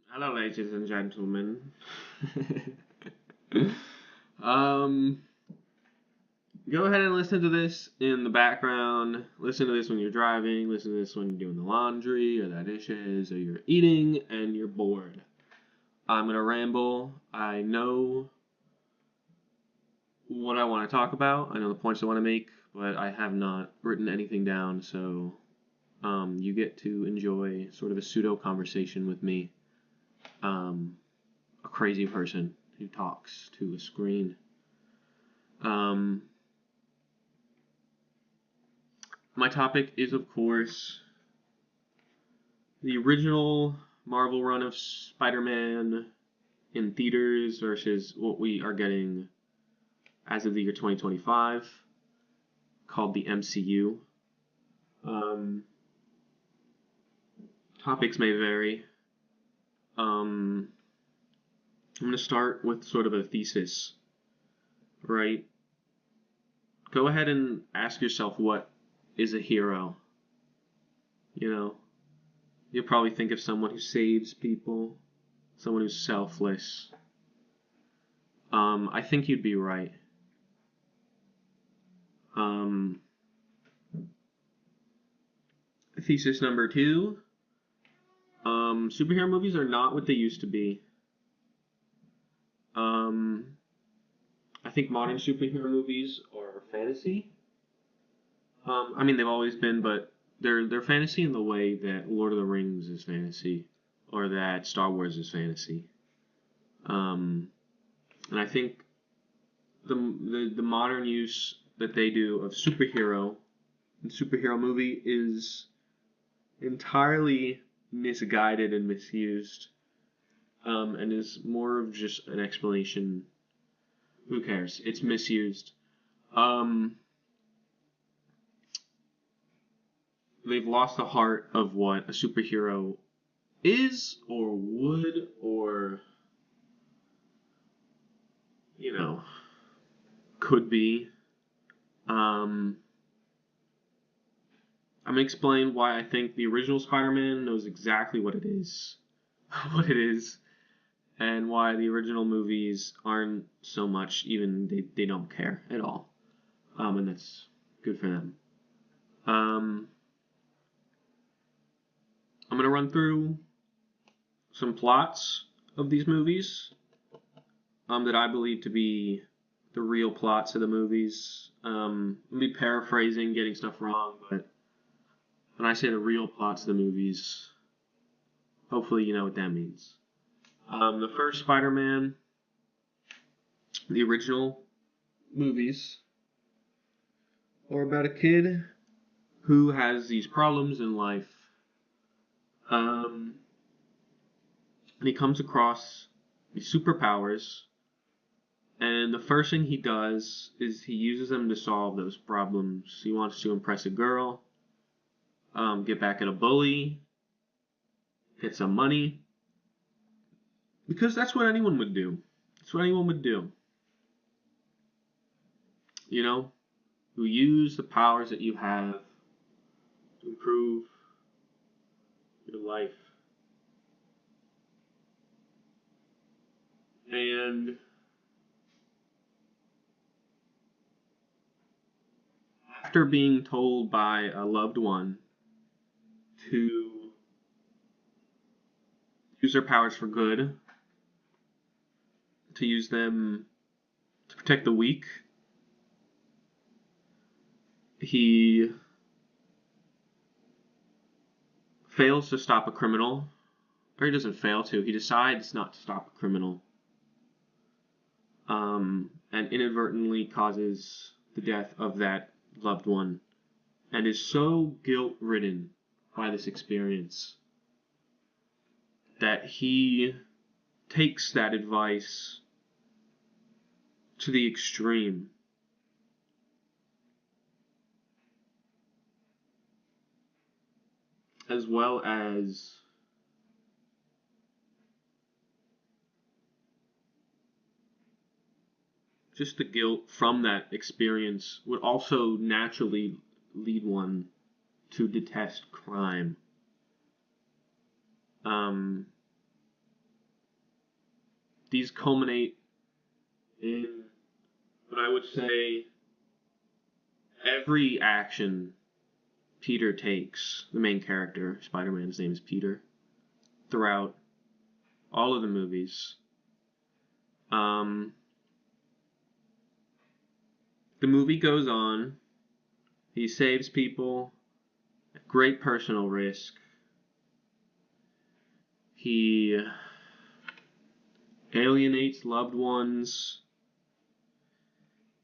Hello, ladies and gentlemen. um, Go ahead and listen to this in the background. Listen to this when you're driving. Listen to this when you're doing the laundry or the dishes or you're eating and you're bored. I'm gonna ramble. I know what I want to talk about. I know the points I want to make, but I have not written anything down. So, you get to enjoy sort of a pseudo conversation with me. Um, a crazy person who talks to a screen. Um, my topic is, of course, the original Marvel run of Spider-Man in theaters versus what we are getting as of the year 2025, called the MCU. Um, Topics may vary. I'm going to start with sort of a thesis, right? Go ahead and ask yourself, what is a hero? You know, you'll probably think of someone who saves people, someone who's selfless. I think you'd be right. Um, Thesis number two. Superhero movies are not what they used to be. Um, I think modern superhero movies are fantasy. I mean, they've always been, but they're fantasy in the way that Lord of the Rings is fantasy, or that Star Wars is fantasy. Um, and I think the modern use that they do of superhero and superhero movie is entirely misguided and misused, and is more of just an explanation. Who cares? It's misused. Um, they've lost the heart of what a superhero is, or would, or you know, could be. Um, I'm gonna explain why I think the original Spider-Man knows exactly what it is, what it is, and why the original movies aren't so much. Even they don't care at all. And that's good for them. Um, I'm gonna run through some plots of these movies, that I believe to be the real plots of the movies. I'll be paraphrasing, getting stuff wrong, but when I say the real plots of the movies, hopefully you know what that means. The first Spider-Man, the original movies, are about a kid who has these problems in life. And he comes across these superpowers, and the first thing he does is he uses them to solve those problems. He wants to impress a girl, get back at a bully, get some money, because that's what anyone would do. That's what anyone would do. You know, you use the powers that you have to improve your life. And after being told by a loved one to use their powers for good, to use them to protect the weak, he fails to stop a criminal, or he doesn't fail to, he decides not to stop a criminal, and inadvertently causes the death of that loved one, and is so guilt-ridden by this experience that he takes that advice to the extreme. As well as just the guilt from that experience would also naturally lead one to detest crime. Um, these culminate in what I would say every action Peter takes, the main character, Spider-Man's name is Peter, throughout all of the movies. The movie goes on. He saves people at great personal risk. He alienates loved ones.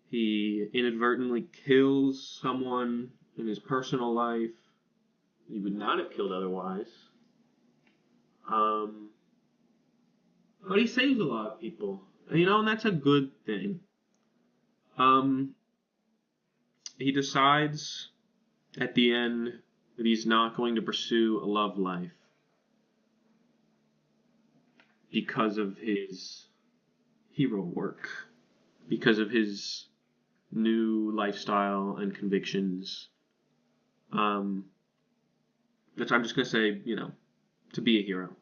He inadvertently kills someone in his personal life he would not have killed otherwise. But he saves a lot of people, and that's a good thing. He decides at the end that he's not going to pursue a love life because of his hero work, because of his new lifestyle and convictions. Which I'm just going to say, to be a hero.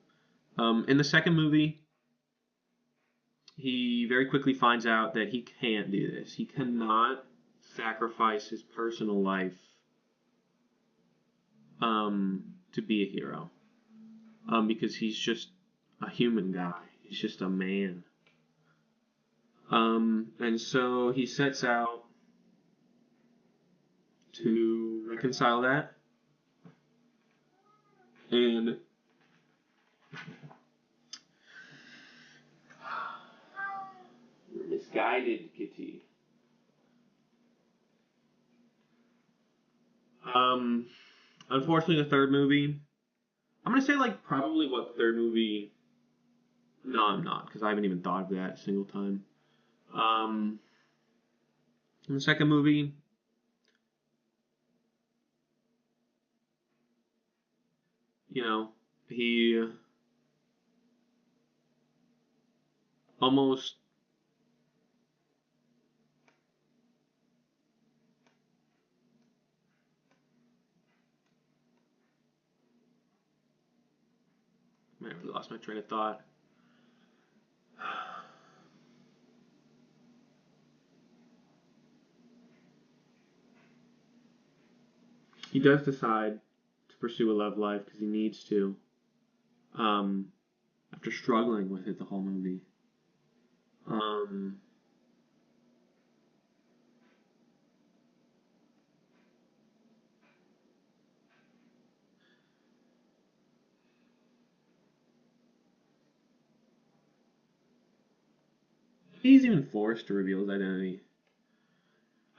In the second movie, he very quickly finds out that he can't do this. He cannot sacrifice his personal life to be a hero. Because he's just a human guy. He's just a man. And so he sets out to reconcile that. And you're misguided, Kitty. Unfortunately, the third movie, I'm gonna say probably what the third movie. No, I'm not, because I haven't even thought of that a single time. In the second movie, he almost I really lost my train of thought. He does decide to pursue a love life because he needs to. After struggling with it the whole movie. He's even forced to reveal his identity.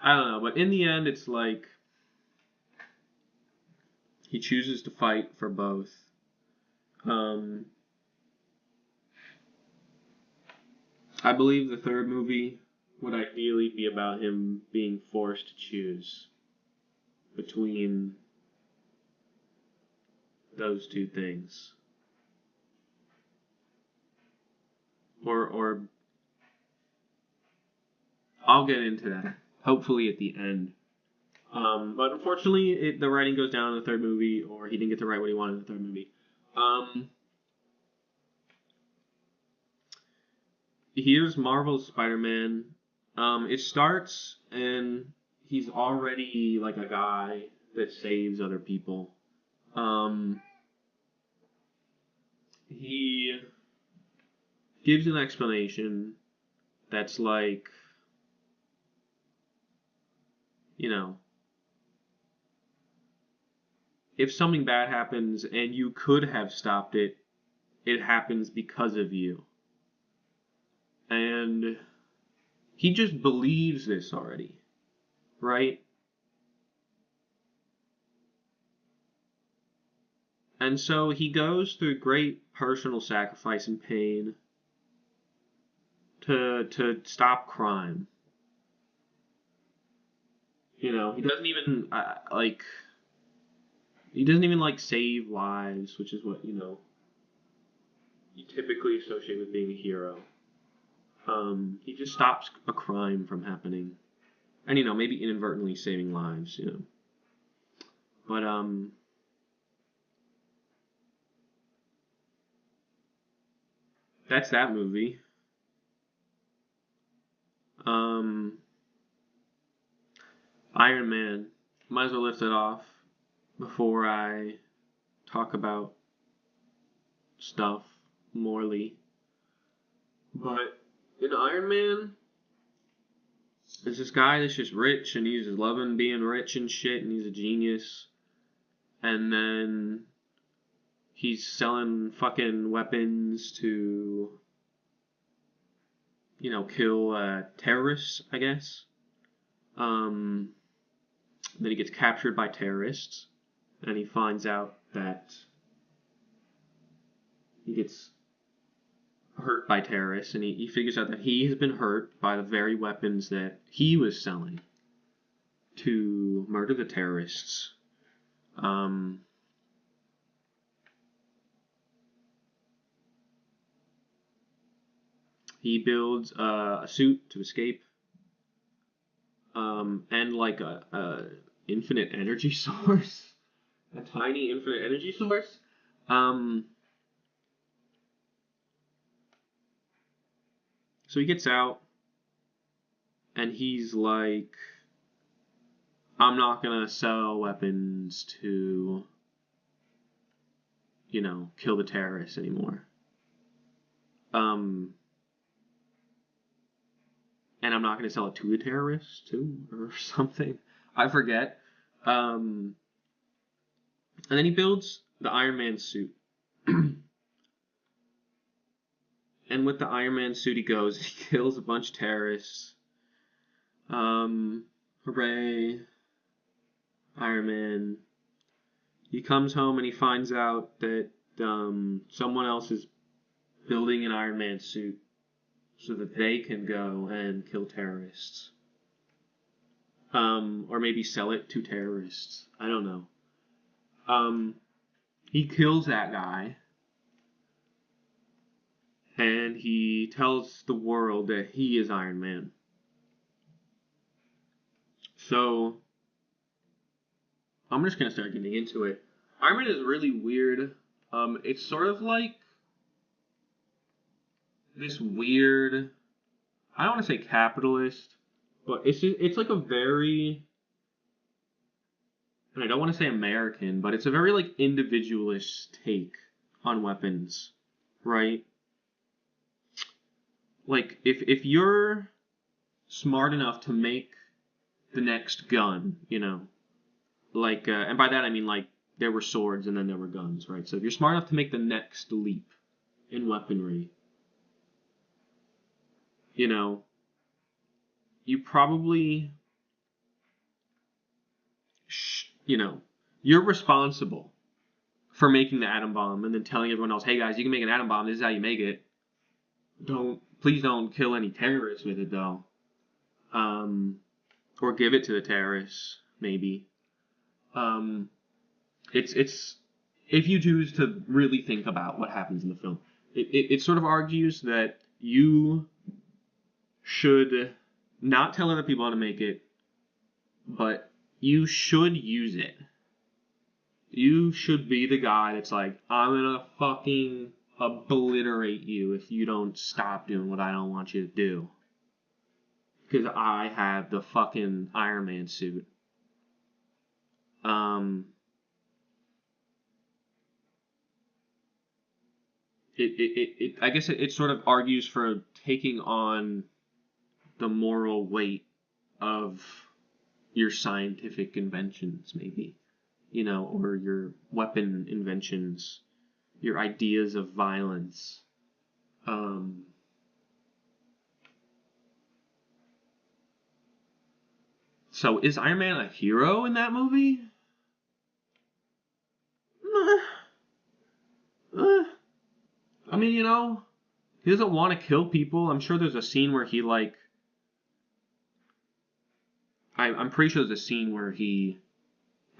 I don't know, but in the end, it's like he chooses to fight for both. I believe the third movie would ideally be about him being forced to choose between those two things. Or I'll get into that, hopefully at the end. But unfortunately, the writing goes down in the third movie, or he didn't get to write what he wanted in the third movie. Here's Marvel's Spider-Man. It starts, and he's already like a guy that saves other people. He gives an explanation that's like, if something bad happens and you could have stopped it, it happens because of you. And he just believes this already, right? And so he goes through great personal sacrifice and pain to stop crime. He doesn't even he doesn't even save lives, which is what you typically associate with being a hero. He just stops a crime from happening, and maybe inadvertently saving lives. But that's that movie. Um, Iron Man. Might as well lift it off before I talk about stuff morely. But in Iron Man, there's this guy that's just rich and he's just loving being rich and shit and he's a genius. And then he's selling fucking weapons to, kill terrorists, I guess. Then he gets captured by terrorists and he finds out that he gets hurt by terrorists, and he figures out that he has been hurt by the very weapons that he was selling to murder the terrorists. He builds a suit to escape, and like a infinite energy source, a tiny infinite energy source. So he gets out, and he's like, I'm not gonna sell weapons to, kill the terrorists anymore. And I'm not gonna sell it to the terrorists too, or something. I forget. And then he builds the Iron Man suit. And with the Iron Man suit, he goes, he kills a bunch of terrorists. Hooray. Iron Man. He comes home and he finds out that someone else is building an Iron Man suit so that they can go and kill terrorists. Or maybe sell it to terrorists. I don't know. He kills that guy. And he tells the world that he is Iron Man. So, I'm just going to start getting into it. Iron Man is really weird. It's sort of like this weird, I don't want to say capitalist, but it's like a very, and I don't want to say American, but it's a very like individualist take on weapons, right? Like if you're smart enough to make the next gun, like, and by that I mean like there were swords and then there were guns, right? So if you're smart enough to make the next leap in weaponry, you probably, you're responsible for making the atom bomb and then telling everyone else, hey guys, you can make an atom bomb. This is how you make it. Please don't kill any terrorists with it though. Or give it to the terrorists, maybe. It's if you choose to really think about what happens in the film, it sort of argues that you should not tell other people how to make it, but you should use it. You should be the guy that's like, I'm gonna fucking obliterate you if you don't stop doing what I don't want you to do. Because I have the fucking Iron Man suit. I guess it sort of argues for taking on the moral weight of your scientific inventions, maybe, or your weapon inventions, your ideas of violence. So is Iron Man a hero in that movie? I mean, he doesn't want to kill people. I'm sure there's a scene where he like, I'm pretty sure there's a scene where he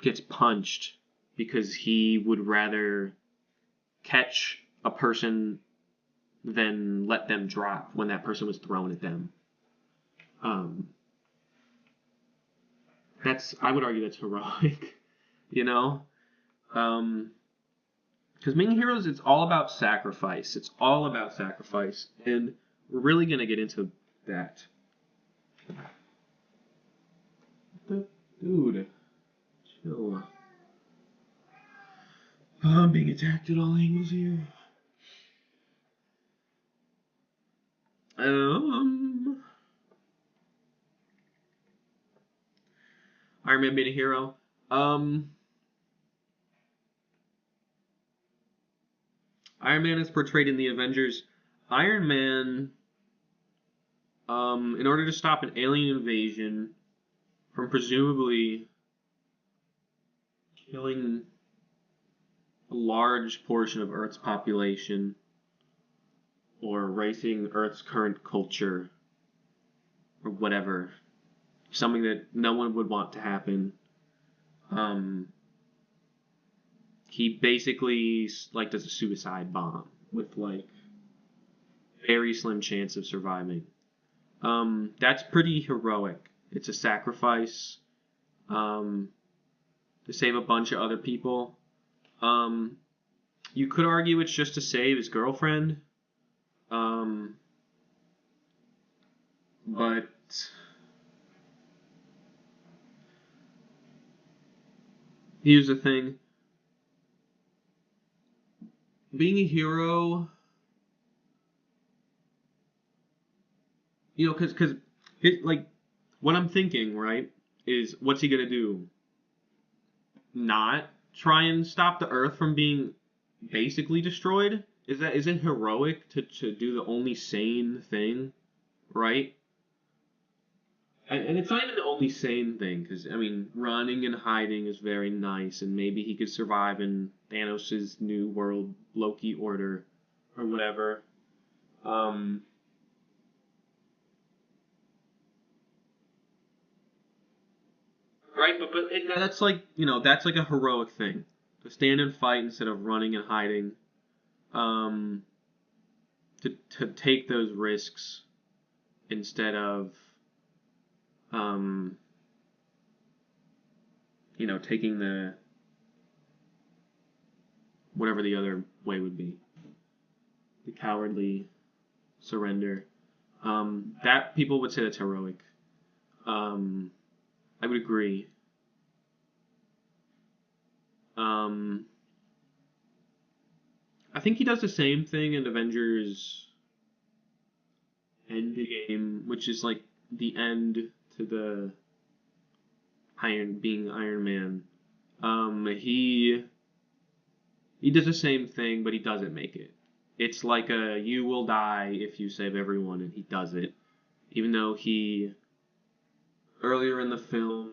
gets punched because he would rather catch a person than let them drop when that person was thrown at them. I would argue that's heroic, because being heroes, it's all about sacrifice. It's all about sacrifice, and we're really gonna get into that. Dude, chill. I'm being attacked at all angles here. Um, Iron Man being a hero. Iron Man is portrayed in the Avengers. Iron Man, in order to stop an alien invasion from presumably killing a large portion of Earth's population or erasing Earth's current culture or whatever, something that no one would want to happen. He basically like does a suicide bomb with like very slim chance of surviving. That's pretty heroic. It's a sacrifice to save a bunch of other people. You could argue it's just to save his girlfriend. But here's the thing. Being a hero, because it like what I'm thinking, right, is what's he gonna do? Not try and stop the Earth from being basically destroyed? Is it heroic to do the only sane thing, right? And it's not even the only sane thing, because I mean, running and hiding is very nice, and maybe he could survive in Thanos' new world Loki order or whatever. Um, right, but that's like that's like a heroic thing to stand and fight instead of running and hiding. Um, to take those risks instead of um, taking the whatever the other way would be, the cowardly surrender. That people would say that's heroic. Um, I would agree. Um, I think he does the same thing in Avengers Endgame, which is like the end to the Iron Man. He does the same thing, but he doesn't make it. It's like a you will die if you save everyone, and he does it. Even though he earlier in the film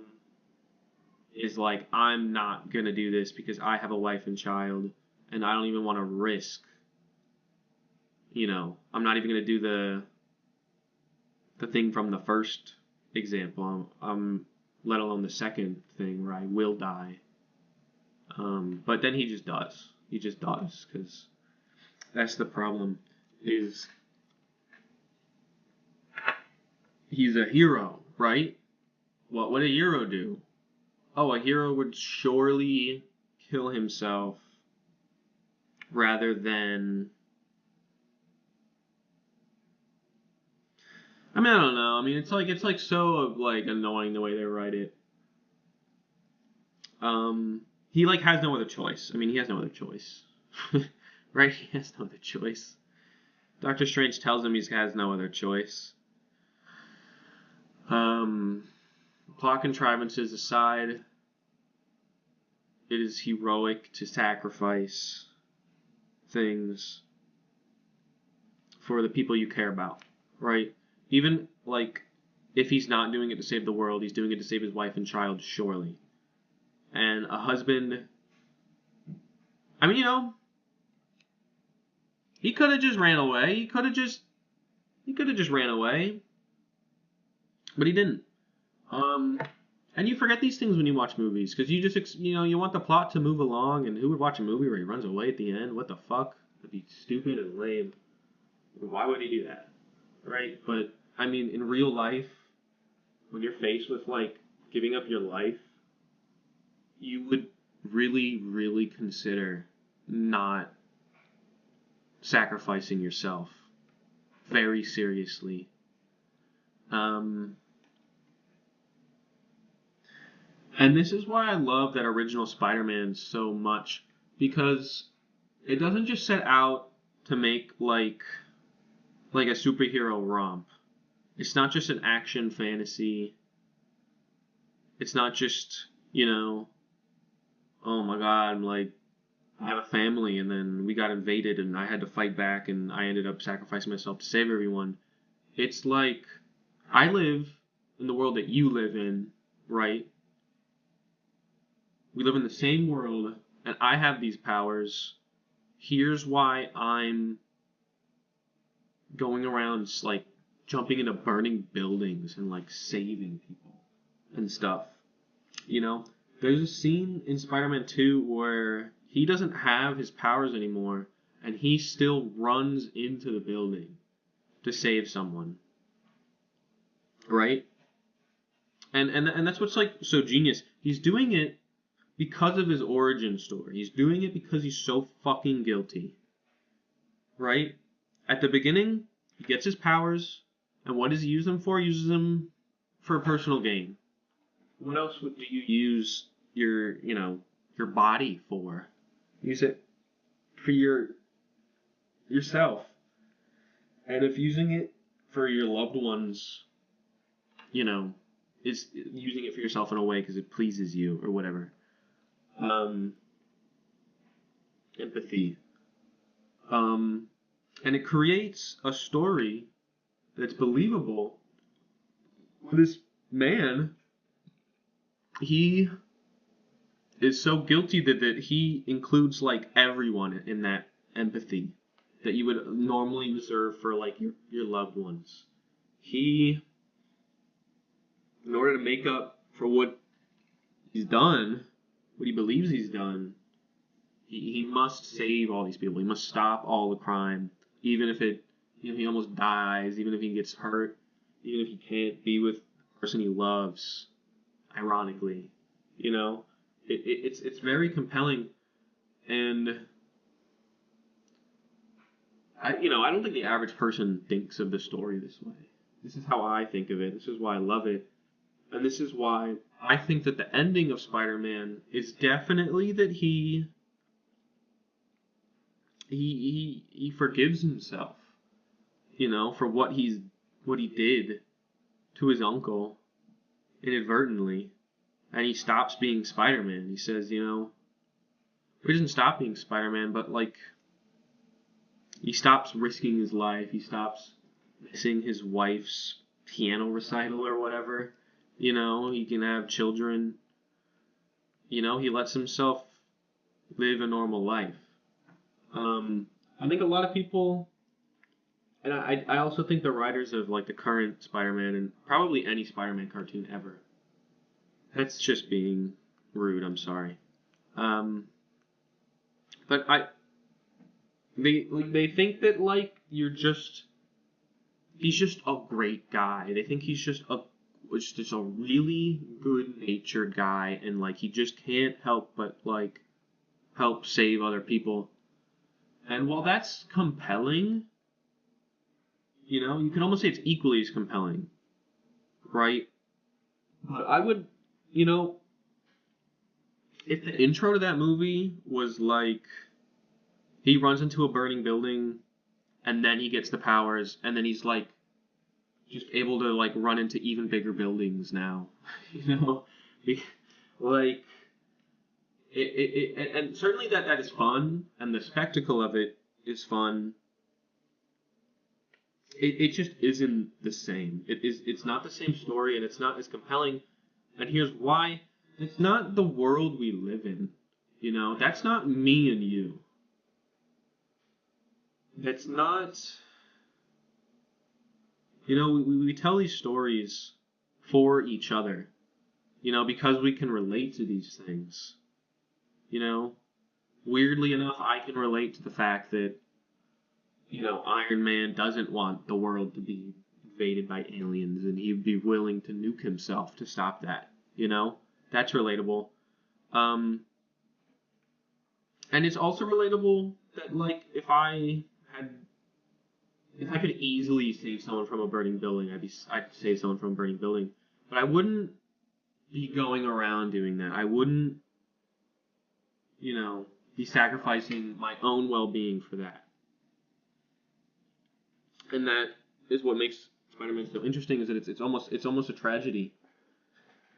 is like, I'm not gonna do this because I have a wife and child, and I don't even want to risk. I'm not even gonna do the thing from the first example. Let alone the second thing where I will die. But then he just does. He just does because that's the problem. Is he's a hero, right? What would a hero do? Oh, a hero would surely kill himself rather than. I mean, I don't know. I mean, it's like so like annoying the way they write it. He like has no other choice. I mean, he has no other choice, right? He has no other choice. Doctor Strange tells him he has no other choice. Um, Plot contrivances aside, it is heroic to sacrifice things for the people you care about, right? Even like if he's not doing it to save the world, he's doing it to save his wife and child, surely. And a husband, I mean, he could have just ran away. He could have just ran away, but he didn't. Um, and you forget these things when you watch movies because you just you want the plot to move along. And who would watch a movie where he runs away at the end? What the fuck? That'd be stupid and lame. Why would he do that? Right? But I mean, in real life, when you're faced with like giving up your life, you would really, really consider not sacrificing yourself very seriously. Um, And this is why I love that original Spider-Man so much, because it doesn't just set out to make like a superhero romp. It's not just an action fantasy. It's not just, oh my god, I'm like, I have a family and then we got invaded and I had to fight back and I ended up sacrificing myself to save everyone. It's like, I live in the world that you live in, right? We live in the same world and I have these powers. Here's why I'm going around like jumping into burning buildings and like saving people and stuff. You know, there's a scene in Spider-Man 2 where he doesn't have his powers anymore and he still runs into the building to save someone. Right? And that's what's like so genius. He's doing it because of his origin story. He's doing it because he's so fucking guilty. Right? At the beginning, he gets his powers, and what does he use them for? He uses them for personal gain. What else do you use your body for? Use it for yourself. And if using it for your loved ones, is using it for yourself in a way because it pleases you or whatever. Empathy. And it creates a story that's believable. This man, he is so guilty that he includes like everyone in that empathy that you would normally reserve for like your loved ones. He, in order to make up for what he's done, what he believes he's done, he must save all these people. He must stop all the crime, even if he almost dies, even if he gets hurt, even if he can't be with the person he loves. Ironically, it's very compelling, and I don't think the average person thinks of the story this way. This is how I think of it. This is why I love it, and this is why I think that the ending of Spider-Man is definitely that he forgives himself, for what he did to his uncle inadvertently, and he stops being Spider-Man. He says, he doesn't stop being Spider-Man, but like he stops risking his life. He stops missing his wife's piano recital or whatever. He can have children. He lets himself live a normal life. I think a lot of people, and I also think the writers of like the current Spider-Man and probably any Spider-Man cartoon ever. That's just being rude. I'm sorry. But they think that like he's just a great guy. They think he's just a really good-natured guy, and like he just can't help but like help save other people. And while that's compelling, you can almost say it's equally as compelling, right? But I would, if the intro to that movie was like he runs into a burning building and then he gets the powers and then he's like just able to like run into even bigger buildings now, like and certainly that is fun and the spectacle of it is fun. It just isn't the same. It's not the same story and it's not as compelling. And here's why. It's not the world we live in. That's not me and you. That's not... we tell these stories for each other. Because we can relate to these things. Weirdly enough, I can relate to the fact that, Iron Man doesn't want the world to be invaded by aliens and he'd be willing to nuke himself to stop that. That's relatable. And it's also relatable that, like, if I could easily save someone from a burning building, I'd save someone from a burning building. But I wouldn't, be going around doing that. I wouldn't, be sacrificing my own well-being for that. And that is what makes Spider-Man so interesting, is that it's almost a tragedy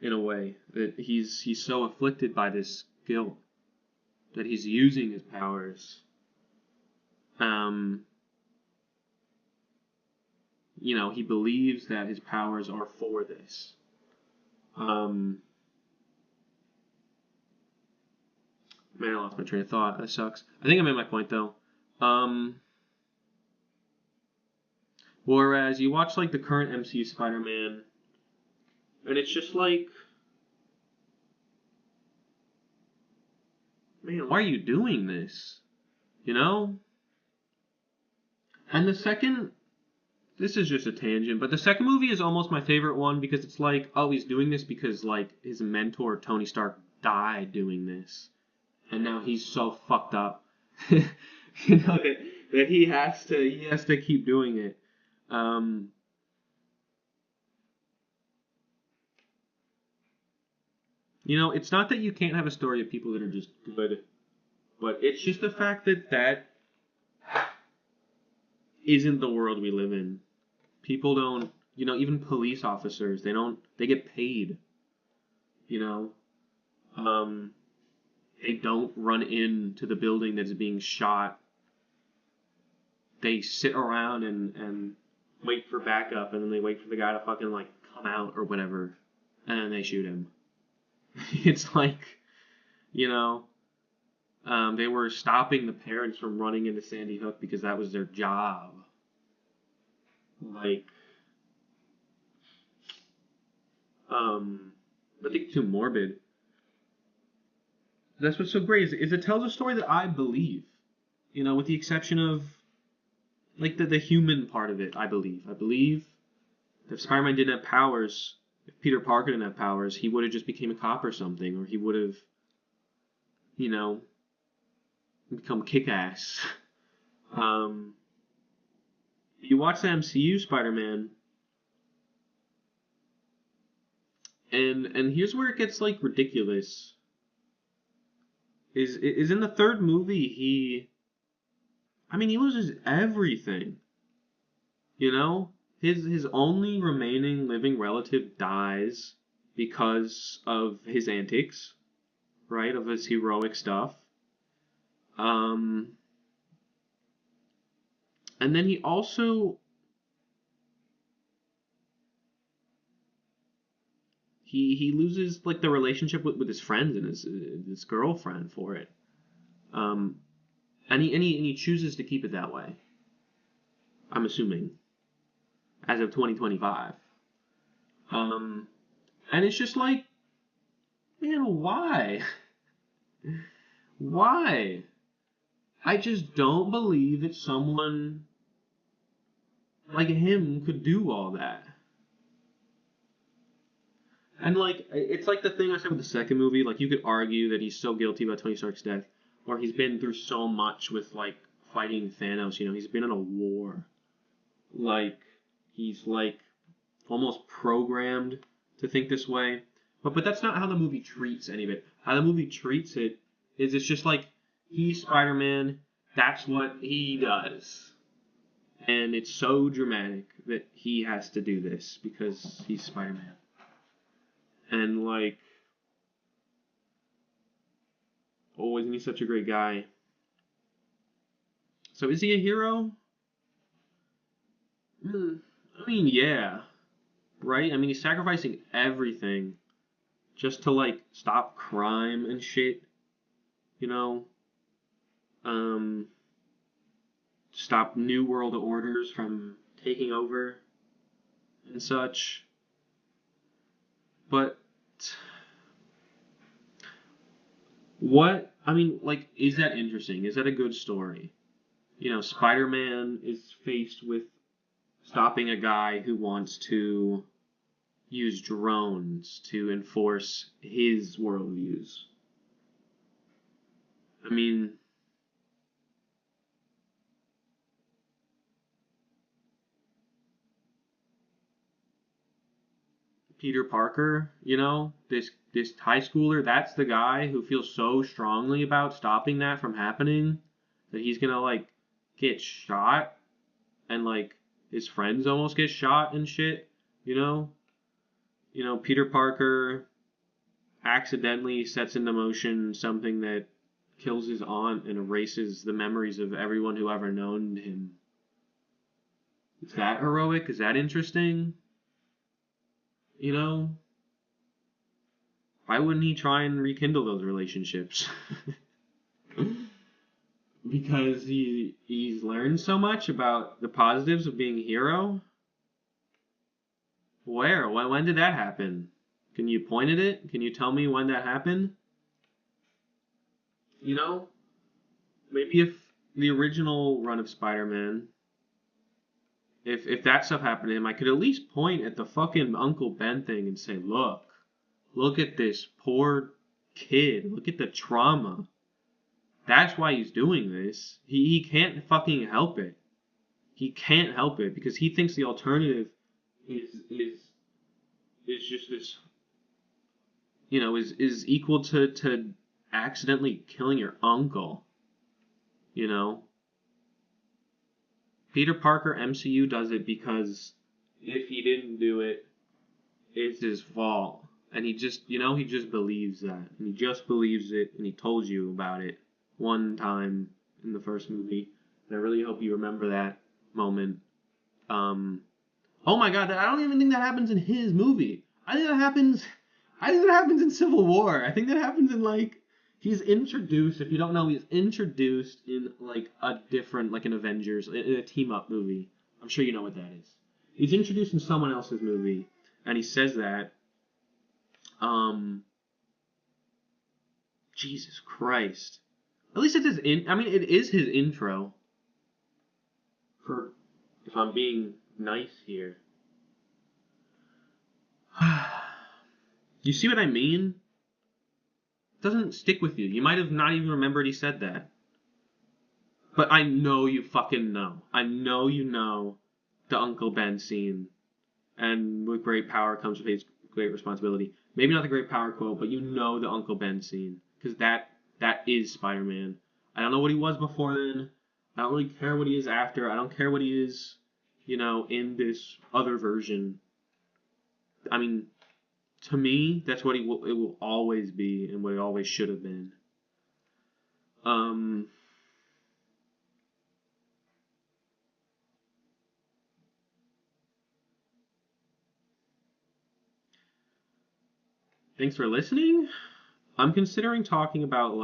in a way, that he's so afflicted by this guilt that he's using his powers. Um, he believes that his powers are for this. Man, I lost my train of thought. That sucks. I think I made my point though. Um, Whereas you watch like the current MCU Spider-Man, and it's just like, man, why are you doing this? You know? And this is just a tangent, but the second movie is almost my favorite one, because it's like, oh, he's doing this because like his mentor Tony Stark died doing this, and now he's so fucked up, that he has to keep doing it. Um, it's not that you can't have a story of people that are just good, but it's just the fact that isn't the world we live in. People don't, even police officers, they get paid, you know. Um, they don't run into the building that's being shot. They sit around and wait for backup, and then they wait for the guy to fucking like come out or whatever, and then they shoot him. It's like, you know, they were stopping the parents from running into Sandy Hook because that was their job. Like, I think too morbid. That's what's so great, is it tells a story that I believe. With the exception of like the human part of it, I believe. I believe that if Spider-Man didn't have powers, if Peter Parker didn't have powers, he would have just became a cop or something, or he would have, you know, become kick-ass. Um, you watch the MCU Spider-Man, and here's where it gets like ridiculous. Is in the third movie he loses everything. His only remaining living relative dies because of his antics, right? Of his heroic stuff. Um, and then he loses like the relationship with his friends and his girlfriend for it. Um, and he chooses to keep it that way. I'm assuming, as of 2025. Um, and it's just like, man, why? Why? I just don't believe that someone like him could do all that. And like, it's like the thing I said with the second movie. Like, you could argue that he's so guilty about Tony Stark's death, or he's been through so much with like fighting Thanos. He's been in a war. Like, he's like almost programmed to think this way. But that's not how the movie treats any of it. How the movie treats it is, it's just like, he's Spider-Man. That's what he does. And it's so dramatic that he has to do this because he's Spider-Man. And like, oh, isn't he such a great guy? So is he a hero? Yeah. Right? He's sacrificing everything just to like stop crime and shit. You know? Stop New World Orders from taking over and such. But like, is that interesting? Is that a good story? Spider-Man is faced with stopping a guy who wants to use drones to enforce his worldviews. I mean, Peter Parker, this high schooler, that's the guy who feels so strongly about stopping that from happening that he's gonna like get shot and like his friends almost get shot and shit, you know? Peter Parker accidentally sets into motion something that kills his aunt and erases the memories of everyone who ever known him. Is that heroic? Is that interesting? You know? Why wouldn't he try and rekindle those relationships? Because he's learned so much about the positives of being a hero? Where? When did that happen? Can you point at it? Can you tell me when that happened? You know? Maybe if the original run of Spider-Man, if that stuff happened to him, I could at least point at the fucking Uncle Ben thing and say, look at this poor kid. Look at the trauma. That's why he's doing this. He can't fucking help it. He can't help it because he thinks the alternative is just this, is equal to accidentally killing your uncle. Peter Parker MCU does it because if he didn't do it, it's his fault. And he just believes that. And he just believes it, and he told you about it one time in the first movie. And I really hope you remember that moment. Oh my god, I don't even think that happens in his movie. I think that happens in Civil War. I think that happens in he's introduced, if you don't know, he's introduced in a different, an Avengers, in a team up movie. I'm sure you know what that is. He's introduced in someone else's movie, and he says that, Jesus Christ. At least it's it is his intro. If I'm being nice here. You see what I mean? It doesn't stick with you. You might have not even remembered he said that. But I know you fucking know. I know you know the Uncle Ben scene. And with great power comes with great responsibility. Maybe not the great power quote, but you know the Uncle Ben scene. Because that is Spider-Man. I don't know what he was before then. I don't really care what he is after. I don't care what he is, in this other version. I mean, to me, that's what it will always be and what it always should have been. Thanks for listening. I'm considering talking about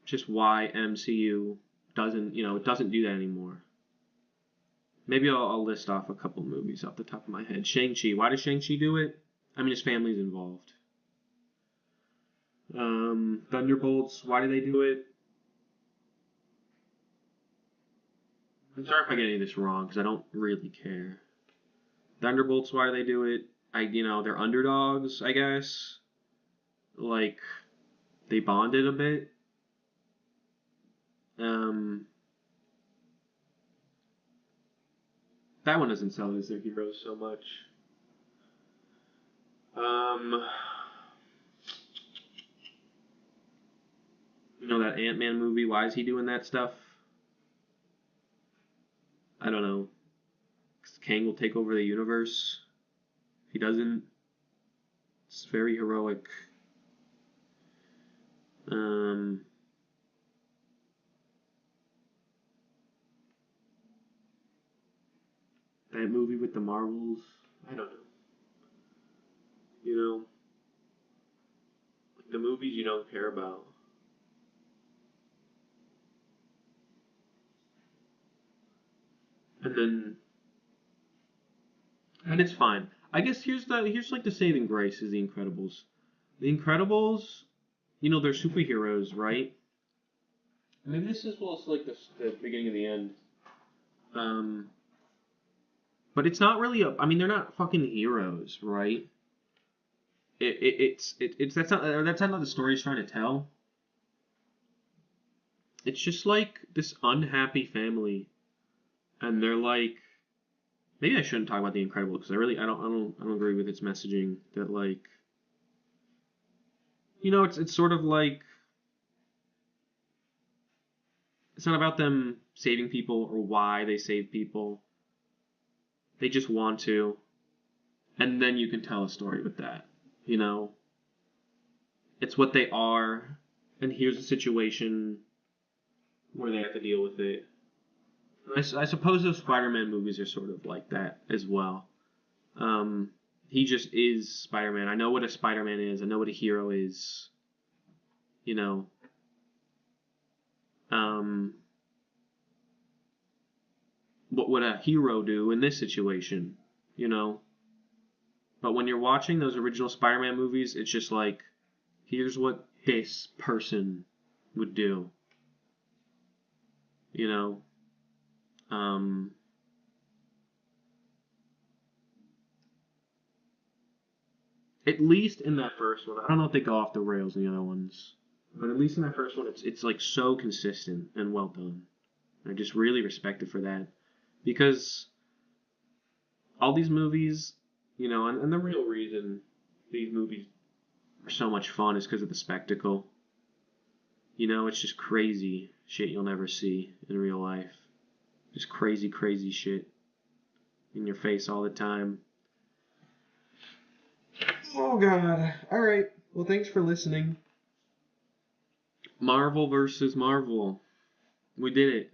just why MCU doesn't do that anymore. Maybe I'll list off a couple movies off the top of my head. Shang-Chi. Why does Shang-Chi do it? I mean, his family's involved. Thunderbolts. Why do they do it? I'm sorry if I get any of this wrong, because I don't really care. Thunderbolts. Why do they do it? They're underdogs, I guess. They bonded a bit. That one doesn't sell as their heroes so much. That Ant-Man movie, why is he doing that stuff? I don't know. 'Cause Kang will take over the universe. If he doesn't, it's very heroic. That movie with the Marvels, I don't know. The movies you don't care about. And it's fine. I guess here's the saving grace is The Incredibles. The Incredibles, they're superheroes, right? Maybe this is the beginning of the end. But it's not really they're not fucking heroes, right? It's that's not what the story's trying to tell. It's just this unhappy family, and they're maybe I shouldn't talk about The Incredibles because I don't agree with its messaging that like it's sort of like it's not about them saving people or why they save people. They just want to, and then you can tell a story with that. You know, it's what they are, and here's a situation where they have to deal with it. I suppose those Spider-Man movies are sort of like that as well. Um, he just is Spider-Man. I know what a Spider-Man is. I know what a hero is. You know, um, what would a hero do in this situation? You know, but when you're watching those original Spider-Man movies, it's just like, here's what this person would do. You know, um, at least in that first one, I don't know if they go off the rails in the other ones, but at least in that first one, it's like so consistent and well done. I just really respect it for that because all these movies, and the real reason these movies are so much fun is because of the spectacle. It's just crazy shit you'll never see in real life. Just crazy, crazy shit in your face all the time. Oh God! All right. Well, thanks for listening. Marvel versus Marvel. We did it.